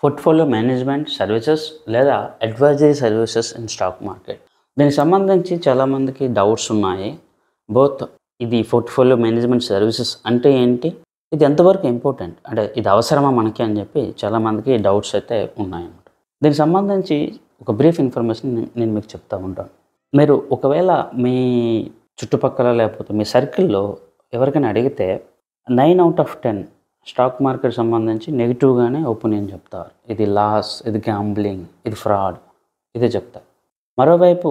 Portfolio management services లేదా advisory services in stock market. దీనికి సంబంధించి చాలామందికి డౌట్స్ ఉన్నాయి. బోత్ ఇది పోర్ట్ఫోలియో మేనేజ్మెంట్ సర్వీసెస్ అంటే ఏంటి, ఇది ఎంతవరకు ఇంపార్టెంట్, అంటే ఇది అవసరమా మనకి అని చెప్పి చాలామందికి డౌట్స్ అయితే ఉన్నాయన్నమాట. దీనికి సంబంధించి ఒక బ్రీఫ్ ఇన్ఫర్మేషన్ నేను మీకు చెప్తా ఉంటాను. మీరు ఒకవేళ మీ చుట్టుపక్కల లేకపోతే మీ సర్కిల్లో ఎవరికైనా అడిగితే 9/10 స్టాక్ మార్కెట్ సంబంధించి నెగిటివ్గానే ఒపీనియన్ చెప్తారు. ఇది లాస్, ఇది గ్యాంబ్లింగ్, ఇది ఫ్రాడ్, ఇదే చెప్తారు. మరోవైపు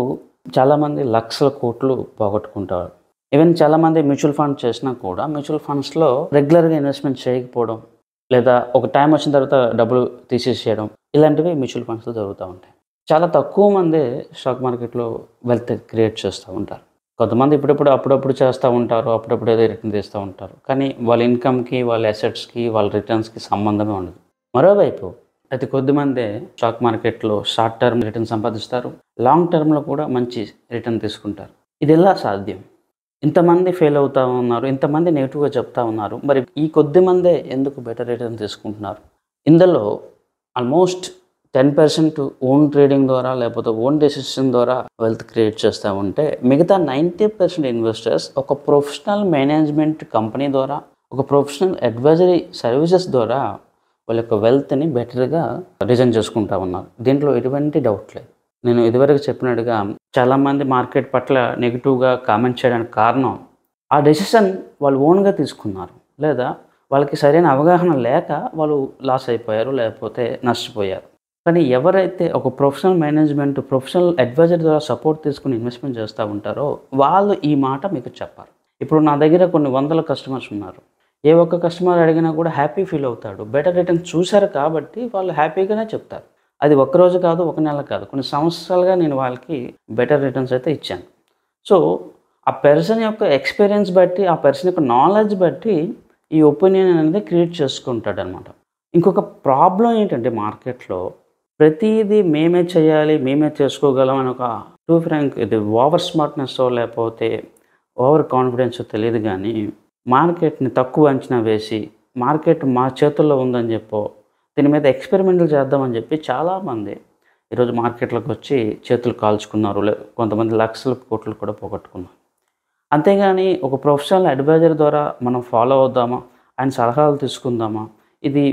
చాలామంది లక్షల కోట్లు పోగొట్టుకుంటారు. ఈవెన్ చాలామంది మ్యూచువల్ ఫండ్ చేసినా కూడా మ్యూచువల్ ఫండ్స్లో రెగ్యులర్గా ఇన్వెస్ట్మెంట్ చేయకపోవడం, లేదా ఒక టైం వచ్చిన తర్వాత డబ్బులు తీసేసేయడం, ఇలాంటివి మ్యూచువల్ ఫండ్స్లో జరుగుతూ ఉంటాయి. చాలా తక్కువ మంది స్టాక్ మార్కెట్లో వెల్త్ క్రియేట్ చేస్తూ ఉంటారు. కొంతమంది అప్పుడప్పుడు చేస్తూ ఉంటారు, అప్పుడప్పుడు ఏదో రిటర్న్ తీస్తూ ఉంటారు. కానీ వాళ్ళ ఇన్కమ్కి, వాళ్ళ అసెట్స్కి, వాళ్ళ రిటర్న్స్కి సంబంధమే ఉండదు. మరోవైపు అతి కొద్దిమందే స్టాక్ మార్కెట్లో షార్ట్ టర్మ్ రిటర్న్ సంపాదిస్తారు, లాంగ్ టర్మ్లో కూడా మంచి రిటర్న్ తీసుకుంటారు. ఇది ఎలా సాధ్యం? ఇంతమంది ఫెయిల్ అవుతూ ఉన్నారు, ఇంతమంది నెగిటివ్గా చెప్తా ఉన్నారు, మరి ఈ కొద్ది మందే ఎందుకు బెటర్ రిటర్న్ తీసుకుంటున్నారు? ఇందులో ఆల్మోస్ట్ 10% ఓన్ ట్రేడింగ్ ద్వారా లేకపోతే ఓన్ డెసిషన్ ద్వారా వెల్త్ క్రియేట్ చేస్తూ ఉంటే, మిగతా 90% ఇన్వెస్టర్స్ ఒక ప్రొఫెషనల్ మేనేజ్మెంట్ కంపెనీ ద్వారా, ఒక ప్రొఫెషనల్ అడ్వైజరీ సర్వీసెస్ ద్వారా వాళ్ళ యొక్క వెల్త్ని బెటర్గా డిజైన్ చేసుకుంటూ ఉన్నారు. దీంట్లో ఎటువంటి డౌట్ లేదు. నేను ఇదివరకు చెప్పినట్టుగా చాలామంది మార్కెట్ పట్ల నెగిటివ్గా కామెంట్ చేయడానికి కారణం ఆ డెసిషన్ వాళ్ళు ఓన్గా తీసుకున్నారు, లేదా వాళ్ళకి సరైన అవగాహన లేక వాళ్ళు లాస్ అయిపోయారు, లేకపోతే నష్టపోయారు. కానీ ఎవరైతే ఒక ప్రొఫెషనల్ మేనేజ్మెంట్, ప్రొఫెషనల్ అడ్వైజర్ ద్వారా సపోర్ట్ తీసుకుని ఇన్వెస్ట్మెంట్ చేస్తూ ఉంటారో వాళ్ళు ఈ మాట మీకు చెప్పారు. ఇప్పుడు నా దగ్గర కొన్ని వందల కస్టమర్స్ ఉన్నారు. ఏ ఒక్క కస్టమర్ అడిగినా కూడా హ్యాపీ ఫీల్ అవుతాడు. బెటర్ రిటర్న్ చూశారు కాబట్టి వాళ్ళు హ్యాపీగానే చెప్తారు. అది ఒక్కరోజు కాదు, ఒక నెల కాదు, కొన్ని సంవత్సరాలుగా నేను వాళ్ళకి బెటర్ రిటర్న్స్ అయితే ఇచ్చాను. సో ఆ పర్సన్ యొక్క ఎక్స్పీరియన్స్ బట్టి, ఆ పర్సన్ యొక్క నాలెడ్జ్ బట్టి ఈ ఒపీనియన్ అనేది క్రియేట్ చేసుకుంటాడు అనమాట. ఇంకొక ప్రాబ్లం ఏంటంటే మార్కెట్లో ప్రతిదీ మేమే చేయాలి, మేమే చేసుకోగలం అని ఒక ఇది ఓవర్ స్మార్ట్నెస్ లేకపోతే ఓవర్ కాన్ఫిడెన్స్ తెలియదు. కానీ మార్కెట్ని తక్కువ అంచనా వేసి మార్కెట్ మా చేతుల్లో ఉందని చెప్పో, దీని మీద ఎక్స్పెరిమెంట్లు చేద్దామని చెప్పి చాలామంది ఈరోజు మార్కెట్లోకి వచ్చి చేతులు కాల్చుకున్నారు, కొంతమంది లక్షల కోట్లు కూడా పోగొట్టుకున్నారు. అంతేగాని ఒక ప్రొఫెషనల్ అడ్వైజర్ ద్వారా మనం ఫాలో అవుదామా, ఆయన సలహాలు తీసుకుందామా, ఇది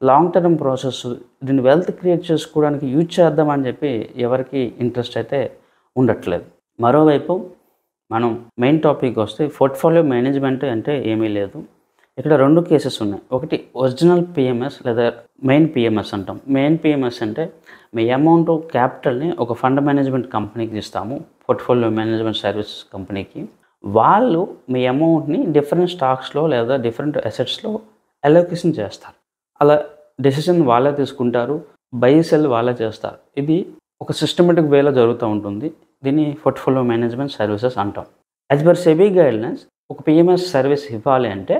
లాంగ్ టర్మ్ ప్రాసెస్, దీన్ని వెల్త్ క్రియేట్ చేసుకోవడానికి యూజ్ చేద్దామని చెప్పి ఎవరికి ఇంట్రెస్ట్ అయితే ఉండట్లేదు. మరోవైపు మనం మెయిన్ టాపిక్ వస్తే పోర్ట్ఫోలియో మేనేజ్మెంట్ అంటే ఏమీ లేదు. ఇక్కడ రెండు కేసెస్ ఉన్నాయి. ఒకటి ఒరిజినల్ పిఎంఎస్ లేదా మెయిన్ పిఎంఎస్ అంటాం. మెయిన్ పిఎంఎస్ అంటే మీ అమౌంట్ క్యాపిటల్ని ఒక ఫండ్ మేనేజ్మెంట్ కంపెనీకి ఇస్తాము, పోర్ట్ఫోలియో మేనేజ్మెంట్ సర్వీసెస్ కంపెనీకి. వాళ్ళు మీ అమౌంట్ని డిఫరెంట్ స్టాక్స్లో లేదా డిఫరెంట్ అసెట్స్లో అలొకేషన్ చేస్తారు. అలా డెసిషన్ వాళ్ళే తీసుకుంటారు, బై సెల్ వాళ్ళే చేస్తారు. ఇది ఒక సిస్టమేటిక్ వేలో జరుగుతూ ఉంటుంది. దీన్ని పోర్ట్ఫోలియో మేనేజ్మెంట్ సర్వీసెస్ అంటాం. యాజ్ పర్ సెబీ గైడ్లైన్స్ ఒక పిఎంఎస్ సర్వీస్ ఇవ్వాలి అంటే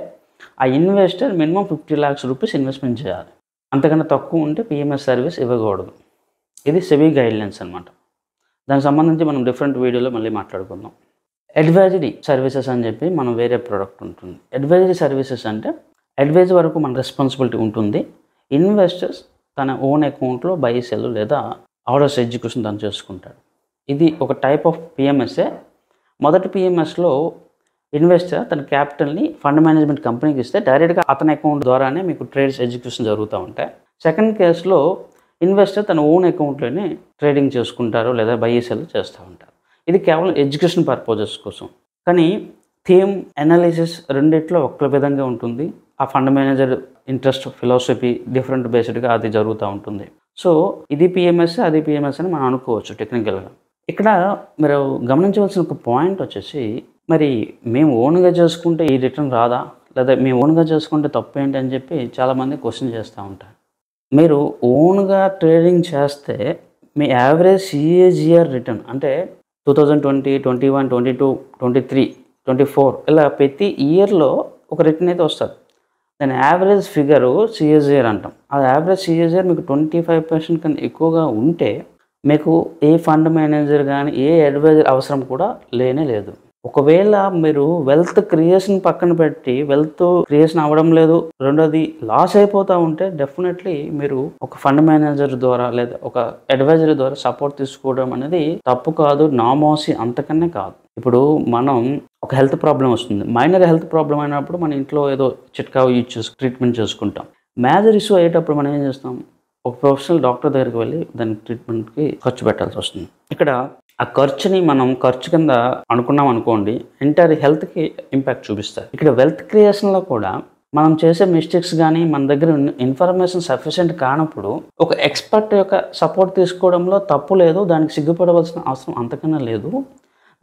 ఆ investor minimum 50 lakhs rupees investment చేయాలి. అంతకన్నా తక్కువ ఉంటే పిఎంఎస్ సర్వీస్ ఇవ్వకూడదు. ఇది సెబీ గైడ్లైన్స్ అనమాట. దానికి సంబంధించి మనం డిఫరెంట్ వీడియోలో మళ్ళీ మాట్లాడుకుందాం. అడ్వైజరీ సర్వీసెస్ అని చెప్పి మనం వేరే ప్రోడక్ట్ ఉంటుంది. అడ్వైజరీ సర్వీసెస్ అంటే అడ్వైజ్ వరకు మన రెస్పాన్సిబిలిటీ ఉంటుంది. ఇన్వెస్టర్స్ తన ఓన్ అకౌంట్లో బై సెల్ లేదా ఆర్డర్స్ ఎగ్జిక్యూషన్ తను చేసుకుంటాడు. ఇది ఒక టైప్ ఆఫ్ పిఎంఎస్ఏ. మొదటి పిఎంఎస్లో ఇన్వెస్టర్ తన క్యాపిటల్ని ఫండ్ మేనేజ్మెంట్ కంపెనీకి ఇస్తే డైరెక్ట్గా అతని అకౌంట్ ద్వారానే మీకు ట్రేడ్స్ ఎగ్జిక్యూషన్ జరుగుతూ ఉంటాయి. సెకండ్ కేసులో ఇన్వెస్టర్ తన ఓన్ అకౌంట్లోనే ట్రేడింగ్ చేసుకుంటారు లేదా బై సెల్ చేస్తూ ఉంటారు. ఇది కేవలం ఎడ్యుకేషన్ పర్పజెస్ కోసం. కానీ థీమ్ అనాలిసిస్ రెండిట్లో ఒక్క విధంగా ఉంటుంది. ఆ fund manager interest, philosophy different బేస్డ్గా అది జరుగుతూ ఉంటుంది. సో ఇది పిఎంఎస్, అది పిఎంఎస్ అని మనం అనుకోవచ్చు టెక్నికల్గా. ఇక్కడ మీరు గమనించవలసిన ఒక పాయింట్ వచ్చేసి, మరి మేము ఓన్గా చేసుకుంటే ఈ రిటర్న్ రాదా, లేదా మేము ఓన్గా చేసుకుంటే తప్పు ఏంటి అని చెప్పి చాలామంది క్వశ్చన్ చేస్తూ ఉంటారు. మీరు ఓన్గా ట్రేడింగ్ చేస్తే మీ యావరేజ్ సిఏజిఆర్ రిటర్న్ అంటే 2020, 21, 22, 23, 24 ఇలా ప్రతి ఇయర్లో ఒక రిటర్న్ అయితే వస్తుంది. దాని యావరేజ్ ఫిగరు సిఏజిఆర్ అంటాం. ఆ యావరేజ్ సిఏజిఆర్ మీకు 25% కన్నా ఎక్కువగా ఉంటే మీకు ఏ ఫండ్ మేనేజర్ కానీ ఏ అడ్వైజర్ అవసరం కూడా లేనే లేదు. ఒకవేళ మీరు వెల్త్ క్రియేషన్ పక్కన పెట్టి వెల్త్ క్రియేషన్ అవ్వడం లేదు, రెండోది లాస్ అయిపోతూ ఉంటే డెఫినెట్లీ మీరు ఒక ఫండ్ మేనేజర్ ద్వారా లేదా ఒక అడ్వైజర్ ద్వారా సపోర్ట్ తీసుకోవడం అనేది తప్పు కాదు, నామోసి అంతకన్నా కాదు. ఇప్పుడు మనం ఒక హెల్త్ ప్రాబ్లం వస్తుంది, మైనర్ హెల్త్ ప్రాబ్లం అయినప్పుడు మన ఇంట్లో ఏదో చిట్కా యూజ్ ట్రీట్మెంట్ చేసుకుంటాం. మేజర్ ఇష్యూ అయ్యేటప్పుడు మనం ఏం చేస్తాం, ఒక ప్రొఫెషనల్ డాక్టర్ దగ్గరికి వెళ్ళి దాని ట్రీట్మెంట్కి ఖర్చు పెట్టాల్సి వస్తుంది. ఇక్కడ ఆ ఖర్చుని మనం ఖర్చు కింద అనుకున్నాం అనుకోండి, ఎంటైర్ హెల్త్కి ఇంపాక్ట్ చూపిస్తారు. ఇక్కడ వెల్త్ క్రియేషన్లో కూడా మనం చేసే మిస్టేక్స్ కానీ మన దగ్గర ఇన్ఫర్మేషన్ సఫిషియెంట్ కానప్పుడు ఒక ఎక్స్పర్ట్ యొక్క సపోర్ట్ తీసుకోవడంలో తప్పు లేదు, దానికి సిగ్గుపడవలసిన అవసరం అంతకన్నా లేదు.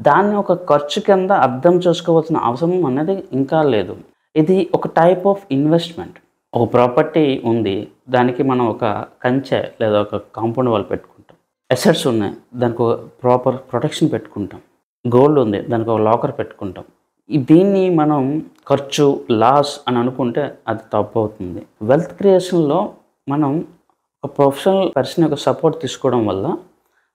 దాన్ని ఒక ఖర్చు కింద అర్థం చేసుకోవాల్సిన అవసరం అనేది ఇంకా లేదు. ఇది ఒక టైప్ ఆఫ్ ఇన్వెస్ట్మెంట్. ఒక ప్రాపర్టీ ఉంది, దానికి మనం ఒక కంచె లేదా ఒక కాంపౌండ్ వాల్ పెట్టుకుంటాం. అసెట్స్ ఉన్నాయి, దానికి ఒక ప్రాపర్ ప్రొటెక్షన్ పెట్టుకుంటాం. గోల్డ్ ఉంది, దానికి ఒక లాకర్ పెట్టుకుంటాం. దీన్ని మనం ఖర్చు లాస్ అని అనుకుంటే అది తప్పు అవుతుంది. వెల్త్ క్రియేషన్లో మనం ఒక ప్రొఫెషనల్ పర్సన్ యొక్క సపోర్ట్ తీసుకోవడం వల్ల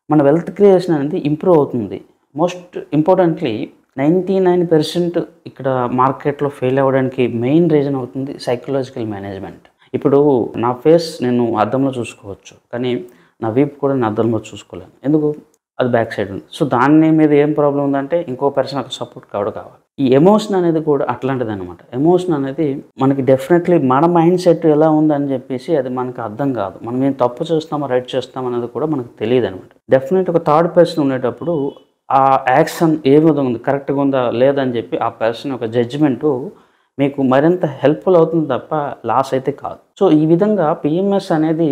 మన వెల్త్ క్రియేషన్ అనేది ఇంప్రూవ్ అవుతుంది. మోస్ట్ ఇంపార్టెంట్లీ 99% ఇక్కడ మార్కెట్లో ఫెయిల్ అవ్వడానికి మెయిన్ రీజన్ అవుతుంది సైకలాజికల్ మేనేజ్మెంట్. ఇప్పుడు నా ఫేస్ నేను అద్దంలో చూసుకోవచ్చు, కానీ నా వీపు కూడా నేను అద్దంలో చూసుకోలేను. ఎందుకు? అది బ్యాక్ సైడ్ ఉంది. సో దాని మీద ఏం ప్రాబ్లం ఉందంటే ఇంకో పర్సన్ ఒక సపోర్ట్ కావాలి. ఈ ఎమోషన్ అనేది కూడా అట్లాంటిది అనమాట. ఎమోషన్ అనేది మనకి డెఫినెట్లీ మన మైండ్ సెట్ ఎలా ఉందని చెప్పేసి అది మనకు అర్థం కాదు. మనం ఏం తప్పు చేస్తామో రైట్ చేస్తాం అనేది కూడా మనకు తెలియదు అనమాట. డెఫినెట్ ఒక థర్డ్ పర్సన్ ఉండేటప్పుడు ఆ యాక్షన్ ఏ విధంగా ఉంది, కరెక్ట్గా ఉందా లేదని చెప్పి ఆ పర్సన్ యొక్క జడ్జిమెంటు మీకు మరింత హెల్ప్ఫుల్ అవుతుంది తప్ప లాస్ అయితే కాదు. సో ఈ విధంగా పిఎంఎస్ అనేది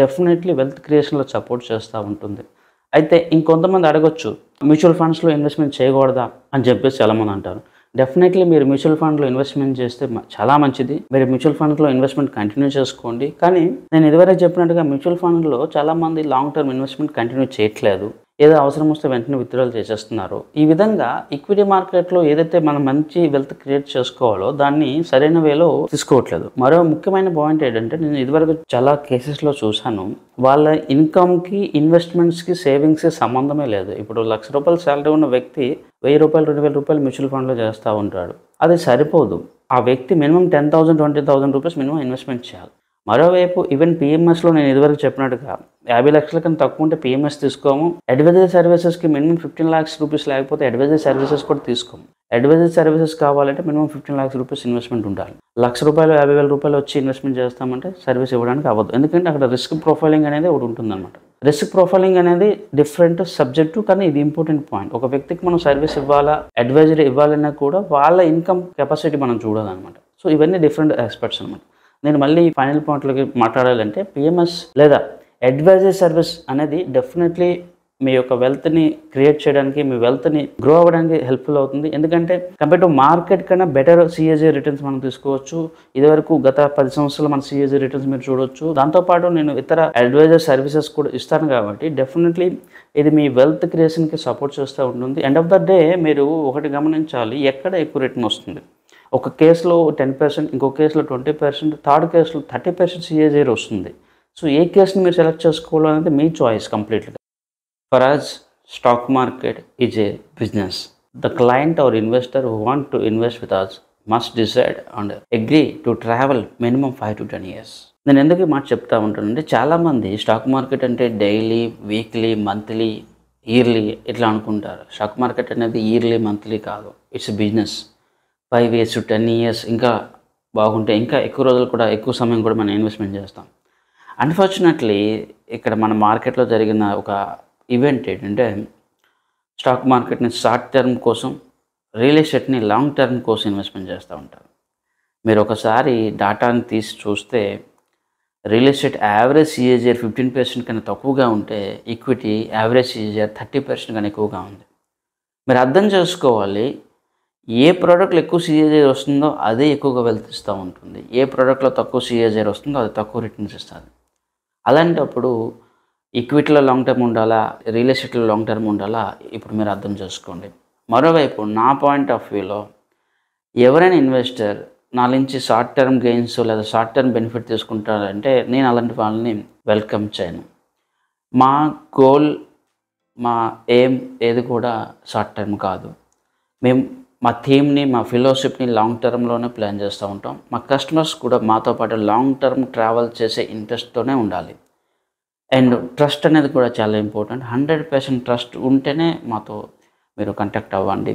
డెఫినెట్లీ వెల్త్ క్రియేషన్లో సపోర్ట్ చేస్తూ ఉంటుంది. అయితే ఇంకొంతమంది అడగొచ్చు, మ్యూచువల్ ఫండ్స్లో ఇన్వెస్ట్మెంట్ చేయకూడదా అని చెప్పేసి చాలామంది అంటారు. డెఫినెట్లీ మీరు మ్యూచువల్ ఫండ్లో ఇన్వెస్ట్మెంట్ చేస్తే చాలా మంచిది. మీరు మ్యూచువల్ ఫండ్లో ఇన్వెస్ట్మెంట్ కంటిన్యూ చేసుకోండి. కానీ నేను ఇదివరకు చెప్పినట్టుగా మ్యూచువల్ ఫండ్లో చాలామంది లాంగ్ టర్మ్ ఇన్వెస్ట్మెంట్ కంటిన్యూ చేయట్లేదు. ఏదో అవసరం వస్తే వెంటనే విత్డ్రాల్ చేసేస్తున్నారు. ఈ విధంగా ఈక్విటీ మార్కెట్లో ఏదైతే మనం మంచి వెల్త్ క్రియేట్ చేసుకోవాలో దాన్ని సరైన వేలో తీసుకోవట్లేదు. మరో ముఖ్యమైన పాయింట్ ఏంటంటే, నేను ఇదివరకు చాలా కేసెస్లో చూశాను, వాళ్ళ ఇన్కమ్కి ఇన్వెస్ట్మెంట్స్కి సేవింగ్స్కి సంబంధమే లేదు. ఇప్పుడు ₹1,00,000 శాలరీ ఉన్న వ్యక్తి ₹1,000, ₹2,000 మ్యూచువల్ ఫండ్లో చేస్తూ ఉంటాడు. అది సరిపోదు. ఆ వ్యక్తి మినిమం ₹10,000, ₹20,000 మినిమం ఇన్వెస్ట్మెంట్ చేయాలి. మరోవైపు ఈవెన్ పిఎంఎస్లో నేను ఇదివరకు చెప్పినట్టుగా 50 లక్షల కన్నా తక్కువ ఉంటే పిఎంఎస్ తీసుకోము. అడ్వైజరీ సర్వీసెస్కి మినిమం ₹15 lakhs లేకపోతే అడ్వైజరీ సర్వీసెస్ కూడా తీసుకోము. అడ్వైజరీ సర్వీసెస్ కావాలంటే మినిమం ₹15 lakhs ఇన్వెస్ట్మెంట్ ఉండాలి. ₹1,00,000, ₹50,000 వచ్చి ఇన్వెస్ట్మెంట్ చేస్తామంటే సర్వీస్ ఇవ్వడానికి అవ్వదు. ఎందుకంటే అక్కడ రిస్క్ ప్రొఫైలింగ్ అనేది ఒకటి ఉంటుందన్నమాట. రిస్క్ ప్రొఫైలింగ్ అనేది డిఫరెంట్ సబ్జెక్టు, కానీ ఇది ఇంపార్టెంట్ పాయింట్. ఒక వ్యక్తికి మనం సర్వీస్ ఇవ్వాలా, అడ్వైజరీ ఇవ్వాలన్నా కూడా వాళ్ళ ఇన్కమ్ కెపాసిటీ మనం చూడాలన్నమాట. సో ఇవన్నీ డిఫరెంట్ ఆస్పెక్ట్స్ అనమాట. నేను మళ్ళీ ఫైనల్ పాయింట్లోకి మాట్లాడాలంటే, పిఎంఎస్ లేదా అడ్వైజరీ సర్వీస్ అనేది డెఫినెట్లీ మీ యొక్క వెల్త్ని క్రియేట్ చేయడానికి, మీ వెల్త్ని గ్రో అవ్వడానికి హెల్ప్ఫుల్ అవుతుంది. ఎందుకంటే కంపేర్ టు మార్కెట్ కన్నా బెటర్ సిఏజీ రిటర్న్స్ మనం తీసుకోవచ్చు. ఇదివరకు గత 10 సంవత్సరాలు మన సిఏజీ రిటర్న్స్ మీరు చూడవచ్చు. దాంతోపాటు నేను ఇతర అడ్వైజర్ సర్వీసెస్ కూడా ఇస్తాను కాబట్టి డెఫినెట్లీ ఇది మీ వెల్త్ క్రియేషన్కి సపోర్ట్ చేస్తూ ఉంటుంది. ఎండ్ ఆఫ్ ద డే మీరు ఒకటి గమనించాలి, ఎక్కడ ఎక్కువ రిటర్న్ వస్తుంది. ఒక కేసులో 10%, ఇంకో కేసులో 20%, థర్డ్ కేసులో 30% సిఏజీ వస్తుంది. సో ఏ కేసుని మీరు సెలెక్ట్ చేసుకోవాలనేది మీ చాయిస్ కంప్లీట్గా. For us, stock market is a business. The client or investor who want to invest with us must decide and agree to travel minimum 5 to 10 years. నేను ఎందుకు మాట చెప్తా ఉంటానంటే, చాలామంది స్టాక్ మార్కెట్ అంటే డైలీ, వీక్లీ, మంత్లీ, ఇయర్లీ ఇట్లా అనుకుంటారు. Stock market అనేది ఇయర్లీ, మంత్లీ కాదు, it's business. 5 years to 10 years ఇంకా బాగుంటే ఇంకా ఎక్కువ రోజులు కూడా, ఎక్కువ సమయం కూడా మనం ఇన్వెస్ట్మెంట్ చేస్తాం. అన్ఫార్చునేట్లీ ఇక్కడ మన మార్కెట్లో జరిగిన ఒక ఈవెంట్ ఏంటంటే, స్టాక్ మార్కెట్ని షార్ట్ టర్మ్ కోసం, రియల్ ఎస్టేట్ని లాంగ్ టర్మ్ కోసం ఇన్వెస్ట్మెంట్ చేస్తూ ఉంటారు. మీరు ఒకసారి డాటాని తీసి చూస్తే రియల్ ఎస్టేట్ యావరేజ్ సిఏజీఆర్ 15% కన్నా తక్కువగా ఉంటే, ఈక్విటీ యావరేజ్ సిఏజీఆర్ 30% కన్నా ఎక్కువగా ఉంది. మీరు అర్థం చేసుకోవాలి, ఏ ప్రోడక్ట్లో ఎక్కువ సిఏజీఆర్ వస్తుందో అదే ఎక్కువగా వెల్త్ ఇస్తూ ఉంటుంది. ఏ ప్రోడక్ట్లో తక్కువ సిఏజీఆర్ వస్తుందో అది తక్కువ రిటర్న్స్ ఇస్తుంది. అలాంటప్పుడు ఈక్విటీలో లాంగ్ టర్మ్ ఉండాలా, రియల్ ఎస్టేట్లో లాంగ్ టర్మ్ ఉండాలా, ఇప్పుడు మీరు అర్థం చేసుకోండి. మరోవైపు నా పాయింట్ ఆఫ్ వ్యూలో ఎవరైనా ఇన్వెస్టర్ నా నుంచి షార్ట్ టర్మ్ గెయిన్స్ లేదా షార్ట్ టర్మ్ బెనిఫిట్ తీసుకుంటారంటే నేను అలాంటి వాళ్ళని వెల్కమ్ చేయను. మా గోల్, మా ఎయిమ్ ఏది కూడా షార్ట్ టర్మ్ కాదు. మేము మా థీమ్ని, మా ఫిలాసఫీని లాంగ్ టర్మ్లోనే ప్లాన్ చేస్తూ ఉంటాం. మా కస్టమర్స్ కూడా మాతో పాటు లాంగ్ టర్మ్ ట్రావెల్ చేసే ఇంట్రెస్ట్తోనే ఉండాలి. అండ్ ట్రస్ట్ అనేది కూడా చాలా ఇంపార్టెంట్. 100% ట్రస్ట్ ఉంటేనే మాతో మీరు కాంటాక్ట్ అవ్వండి.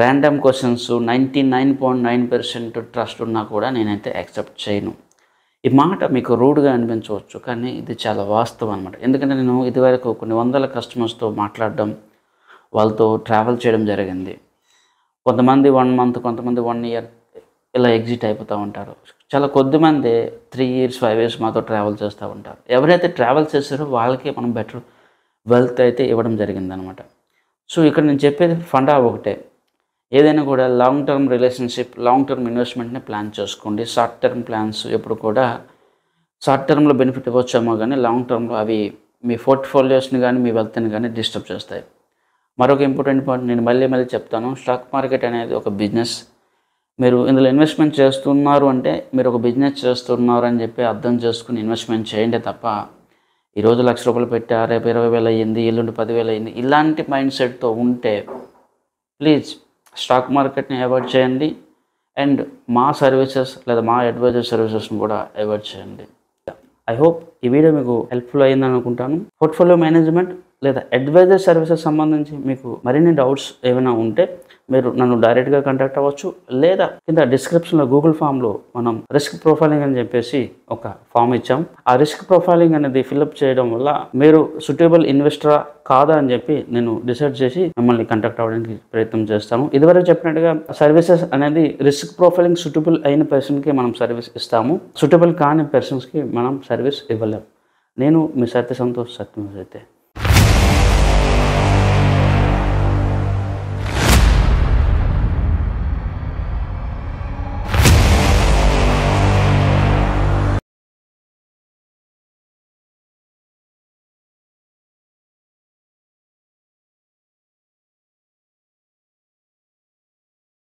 ర్యాండమ్ క్వశ్చన్స్ 99.9% ట్రస్ట్ ఉన్నా కూడా నేనైతే యాక్సెప్ట్ చేయను. ఈ మాట మీకు రూడ్గా అనిపించవచ్చు, కానీ ఇది చాలా వాస్తవం అనమాట. ఎందుకంటే నేను ఇదివరకు కొన్ని వందల కస్టమర్స్తో మాట్లాడడం, వాళ్ళతో ట్రావెల్ చేయడం జరిగింది. కొంతమంది 1 మంత్, కొంతమంది 1 ఇయర్ ఇలా ఎగ్జిట్ అయిపోతూ ఉంటారు. చాలా కొద్దిమంది 3 ఇయర్స్, 5 ఇయర్స్ మాతో ట్రావెల్ చేస్తూ ఉంటారు. ఎవరైతే ట్రావెల్ చేస్తారో వాళ్ళకి మనం బెటర్ వెల్త్ అయితే ఇవ్వడం జరిగిందనమాట. సో ఇక్కడ నేను చెప్పేది ఫండా ఒకటే, ఏదైనా కూడా long term relationship, long term ఇన్వెస్ట్మెంట్ని ప్లాన్ చేసుకోండి. షార్ట్ టర్మ్ ప్లాన్స్ ఎప్పుడు కూడా షార్ట్ టర్మ్లో బెనిఫిట్ ఇవ్వచ్చేమో కానీ లాంగ్ టర్మ్లో అవి మీ పోర్ట్ఫోలియోస్ని కానీ మీ వెల్త్ని కానీ డిస్టర్బ్ చేస్తాయి. మరొక ఇంపార్టెంట్ పాయింట్ నేను మళ్ళీ చెప్తాను. స్టాక్ మార్కెట్ అనేది ఒక బిజినెస్. మీరు ఇందులో ఇన్వెస్ట్మెంట్ చేస్తున్నారు అంటే మీరు ఒక బిజినెస్ చేస్తున్నారు అని చెప్పి అర్థం చేసుకుని ఇన్వెస్ట్మెంట్ చేయండి తప్ప, ఈరోజు ₹1,00,000 పెట్టా, రేపు 20,000 అయ్యింది, ఎల్లుండి 10,000 అయ్యింది, ఇలాంటి మైండ్ సెట్తో ఉంటే ప్లీజ్ స్టాక్ మార్కెట్ని అవాయిడ్ చేయండి. అండ్ మా సర్వీసెస్ లేదా మా అడ్వైజర్ సర్వీసెస్ని కూడా అవాయిడ్ చేయండి. ఐ హోప్ ఈ వీడియో మీకు హెల్ప్ఫుల్ అయ్యిందని అనుకుంటాను. పోర్ట్ఫోలియో మేనేజ్మెంట్ లేదా అడ్వైజర్ సర్వీసెస్ సంబంధించి మీకు మరిన్ని డౌట్స్ ఏమైనా ఉంటే మీరు నన్ను డైరెక్ట్గా కాంటాక్ట్ అవ్వచ్చు, లేదా కింద డిస్క్రిప్షన్లో గూగుల్ ఫామ్లో మనం రిస్క్ ప్రొఫైలింగ్ అని చెప్పేసి ఒక ఫామ్ ఇచ్చాం. ఆ రిస్క్ ప్రొఫైలింగ్ అనేది ఫిల్అప్ చేయడం వల్ల మీరు సూటబుల్ ఇన్వెస్టరా కాదా అని చెప్పి నేను డిసైడ్ చేసి మిమ్మల్ని కాంటాక్ట్ అవ్వడానికి ప్రయత్నం చేస్తాను. ఇదివరకు చెప్పినట్టుగా సర్వీసెస్ అనేది రిస్క్ ప్రొఫైలింగ్ సూటబుల్ అయిన పర్సన్కి మనం సర్వీస్ ఇస్తాము, సూటబుల్ కాని పర్సన్స్కి మనం సర్వీస్ ఇవ్వలేము. నేను మీ సత్య సంతోష్ సత్యం అయితే.